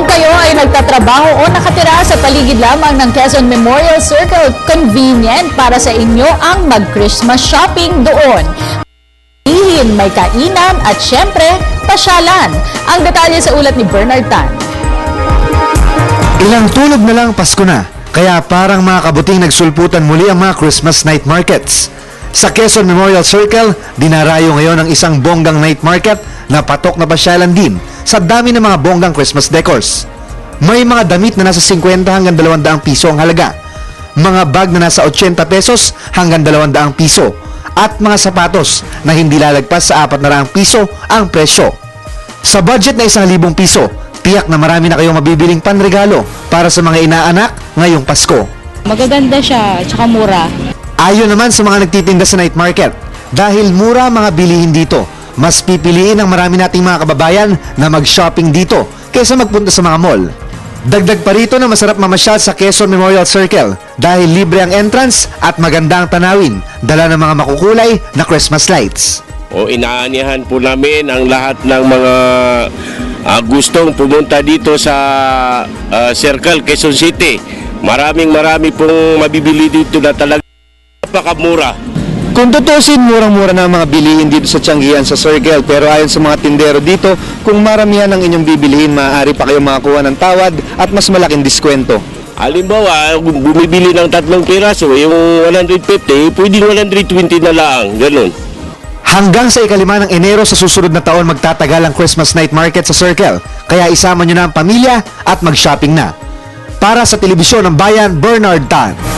Kung kayo ay nagtatrabaho o nakatira sa paligid lamang ng Quezon Memorial Circle, convenient para sa inyo ang mag-Christmas shopping doon. May kainan at syempre, pasyalan. Ang detalye sa ulat ni Bernard Tan. Ilang tulog na lang Pasko na, kaya parang mga kabuting nagsulputan muli ang mga Christmas night markets. Sa Quezon Memorial Circle, dinarayo ngayon ang isang bonggang night market na patok na pasyalan din sa dami ng mga bonggang Christmas decors. May mga damit na nasa 50 hanggang 200 piso ang halaga, mga bag na nasa 80 pesos hanggang 200 piso, at mga sapatos na hindi lalagpas sa 400 piso ang presyo. Sa budget na 1,000 piso, tiyak na marami na kayong mabibiling panregalo para sa mga inaanak ngayong Pasko. Magaganda siya, tsaka mura. Ayon naman sa mga nagtitinda sa night market, dahil mura mga bilihin dito, mas pipiliin ng marami nating mga kababayan na mag-shopping dito kaysa magpunta sa mga mall. Dagdag pa rito na masarap mamasyal sa Quezon Memorial Circle dahil libre ang entrance at maganda ang tanawin, dala ng mga makukulay na Christmas lights. Inaanihan po namin ang lahat ng mga gustong pumunta dito sa Circle, Quezon City. Marami pong mabibili dito na talaga napakamura. Kung tutusin, murang-mura na ang mga bilihin dito sa Tianggian sa Circle, pero ayon sa mga tindero dito, kung maramihan ang inyong bibilihin, maaari pa kayong makakuha ng tawad at mas malaking diskwento. Halimbawa, bumibili ng 3 piraso, yung 150, pwedeng 120 na lang, ganun. Hanggang sa 5 ng Enero sa susunod na taon magtatagal ang Christmas night market sa Circle, kaya isama nyo na ang pamilya at mag-shopping na. Para sa Telebisyon ng Bayan, Bernard Tan.